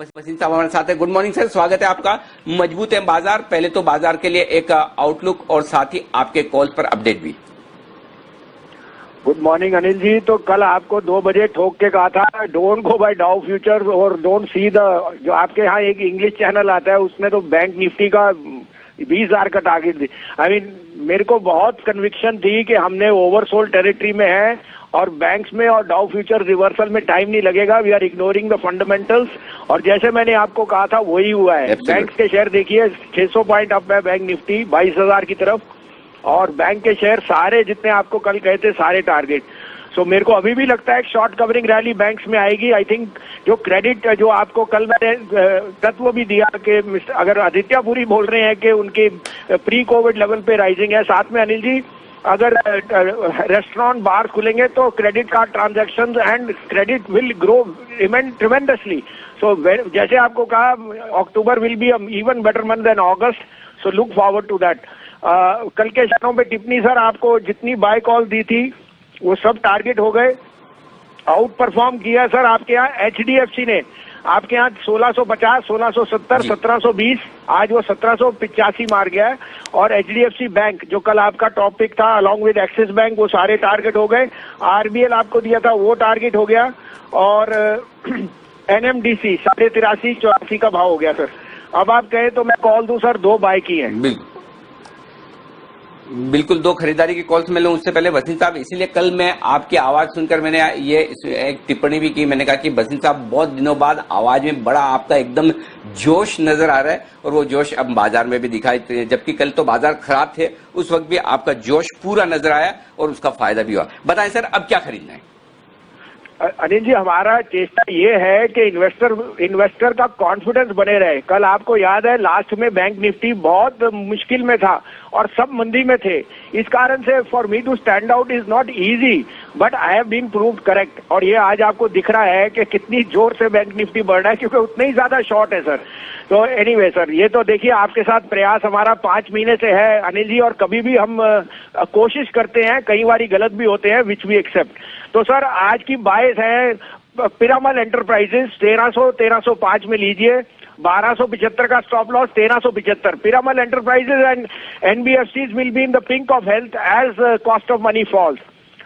वसीम साहब हमारे साथ है। गुड मॉर्निंग सर, स्वागत है आपका। मजबूत है बाजार, पहले तो बाजार के लिए एक आउटलुक और साथ ही आपके कॉल पर अपडेट भी। Good morning Anil ji. तो कल आपको 2 बजे ठोक के कहा था don't go by Dow future और डोंट सी द, जो आपके यहाँ एक इंग्लिश चैनल आता है उसमें तो बैंक निफ्टी का 20,000 का टारगेट दी। आई मीन मेरे को बहुत कन्विक्शन थी कि हमने ओवरसोल्ड टेरिटरी में है और बैंक्स में और डाउ फ्यूचर रिवर्सल में टाइम नहीं लगेगा। We are ignoring the fundamentals और जैसे मैंने आपको कहा था वही हुआ है। बैंक्स के शेयर देखिए 600 पॉइंट अप है बैंक निफ्टी 22,000 की तरफ, और बैंक के शेयर सारे जितने आपको कल कहे थे सारे टारगेट। सो मेरे को अभी भी लगता है शॉर्ट कवरिंग रैली बैंक्स में आएगी। आई थिंक जो क्रेडिट जो आपको कल मैंने तत्व भी दिया कि अगर आदित्य पुरी बोल रहे हैं कि उनके प्री कोविड लेवल पे राइजिंग है, साथ में अनिल जी अगर रेस्टोरेंट बार खुलेंगे तो credit card transactions and credit will grow tremendously. So जैसे आपको कहा October will be even better month than August, so look forward to that. कल के शेयरों पे टिप्पणी सर, आपको जितनी बाय कॉल दी थी वो सब टारगेट हो गए, आउट परफॉर्म किया सर। आपके यहाँ एचडीएफसी ने आपके यहाँ 1650, 1670, 1720, आज वो 1785 मार गया है। और एचडीएफसी बैंक जो कल आपका टॉपिक था अलॉन्ग विद एक्सिस बैंक, वो सारे टारगेट हो गए। आरबीएल आपको दिया था वो टारगेट हो गया, और एनएमडीसी 83, 84 का भाव हो गया सर। अब आप कहे तो मैं कॉल दूं सर, 2 बाय की है। बिल्कुल 2 खरीदारी की कॉल्स मिले। उससे पहले वसीम साहब, इसीलिए कल मैं आपकी आवाज सुनकर मैंने ये एक टिप्पणी भी की। मैंने कहा कि वसीम साहब बहुत दिनों बाद आवाज में बड़ा आपका एकदम जोश नजर आ रहा है, और वो जोश अब बाजार में भी दिखाई, जबकि कल तो बाजार खराब थे उस वक्त भी आपका जोश पूरा नजर आया और उसका फायदा भी हुआ। बताएं सर, अब क्या खरीदना है? अनिल जी, हमारा चेष्टा ये है कि इन्वेस्टर का कॉन्फिडेंस बने रहे। कल आपको याद है लास्ट में बैंक निफ्टी बहुत मुश्किल में था और सब मंदी में थे। इस कारण से for me to stand out is not easy, but I have been proved correct. और ये आज आपको दिख रहा है कि कितनी जोर से बैंक निफ्टी बढ़ रहा है, क्योंकि उतने ही ज्यादा शॉर्ट है सर। तो एनीवे सर, ये तो देखिए आपके साथ प्रयास हमारा 5 महीने से है अनिल जी, और कभी भी हम कोशिश करते हैं, कई बार गलत भी होते हैं, विच वी एक्सेप्ट। तो सर आज की बायस है पिरामल एंटरप्राइजेस 1305 में लीजिए, 1275 का stop loss, 1375। Piramal enterprises and NBFCs will be in the pink of health as cost of money falls.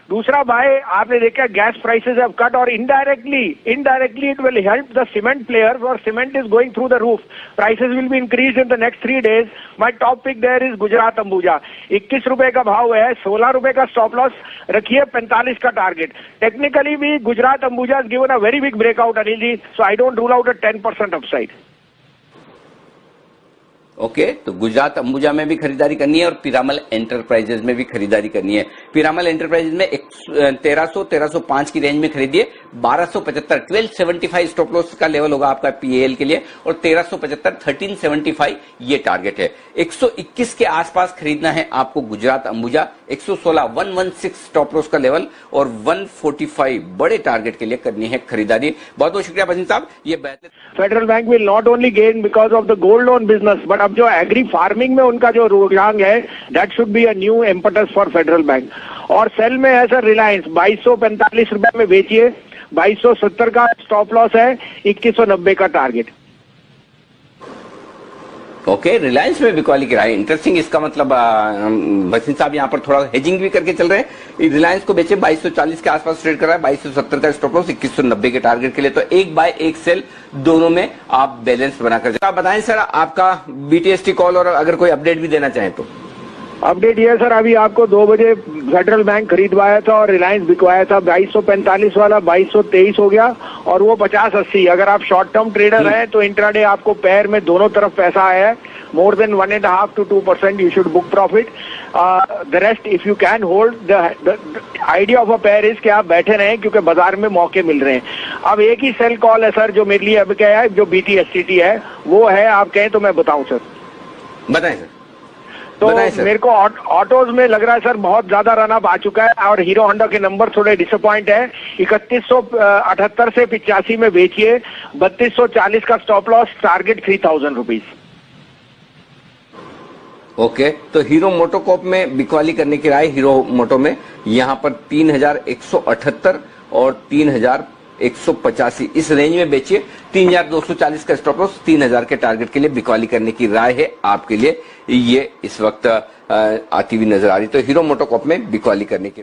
दूसरा बाय आपने देखा गैस प्राइसेस हैव कट, और indirectly it will help the cement players, और cement is going through the roof. Prices will be increase in the next 3 days। My top pick there is Gujarat Ambuja, 21 रुपए का भाव है, 16 रुपए का स्टॉप लॉस रखिए, 45 का टारगेट। टेक्निकली भी Gujarat Ambuja has given a very big breakout Anil ji, so I don't rule out a 10% upside। Okay, तो गुजरात अंबुजा में भी खरीदारी करनी है और पिरामल एंटरप्राइजेज में भी खरीदारी करनी है। पिरामल एंटरप्राइजेज में 1305 की रेंज में खरीदिए, 1275 1275 स्टॉप लॉस का लेवल होगा आपका पीएल के लिए, और 1375 1375 ये टारगेट है। 121 के आसपास खरीदना है आपको गुजरात अंबुजा, 116 116 स्टॉप लॉस का लेवल, और 145 बड़े टारगेट के लिए करनी है खरीदारी। बहुत बहुत शुक्रिया वसीम साहब। ये बेहतर Federal Bank will not only gain because of the gold loan business, but अब जो एग्री फार्मिंग में उनका जो रुझान है, that should be a new impetus for Federal Bank. और सेल में है सर रिलायंस, 2245 रुपए में बेचिए, 2270 का स्टॉप लॉस है, 2190 का टारगेट। ओके, रिलायंस में बिकवाली गिरा है, इंटरेस्टिंग। इसका मतलब वसीम साहब यहाँ पर थोड़ा हेजिंग भी करके चल रहे हैं। रिलायंस को बेचे 2240 के आसपास ट्रेड कर रहा है, 2270 का स्टॉप लॉस, 2190 के टारगेट के लिए। तो 1 बाय 1 सेल दोनों में आप बैलेंस बनाकर। आप बताएं सर आपका बीटीएसटी कॉल, और अगर कोई अपडेट भी देना चाहें तो। अपडेट ये है सर, अभी आपको 2 बजे फेडरल बैंक खरीदवाया था और रिलायंस बिकवाया था, 2245 वाला 2223 हो गया, और वो 50-80। अगर आप शॉर्ट टर्म ट्रेडर हैं तो इंट्राडे आपको पैर में दोनों तरफ पैसा आया है, more than 1.5 to 2% you should book profit. The rest if you can hold. The idea of a pair is कि आप बैठे रहें, क्योंकि बाजार में मौके मिल रहे हैं। अब एक ही सेल कॉल है सर जो मेरे लिए अब क्या है, जो BTSCT है वो है, आप कहें तो मैं बताऊं सर? बताएं सर। तो मेरे को ऑटोज में लग रहा है सर बहुत ज्यादा रनअप आ चुका है, और हीरो होंडा के नंबर थोड़े डिसअपॉइंट है। 3178 से 85 में बेचिए, 3240 का stop loss, target 3000 rupees. Okay, तो हीरो मोटोकॉप में बिकवाली करने की राय हीरो मोटो में यहाँ पर 3178 और 3000 185 इस रेंज में बेचिए। 3240 का स्टॉप लॉस, 3000 के टारगेट के लिए बिकवाली करने की राय है आपके लिए। ये इस वक्त आती हुई नजर आ रही, तो हीरो मोटोकॉर्प में बिकवाली करने की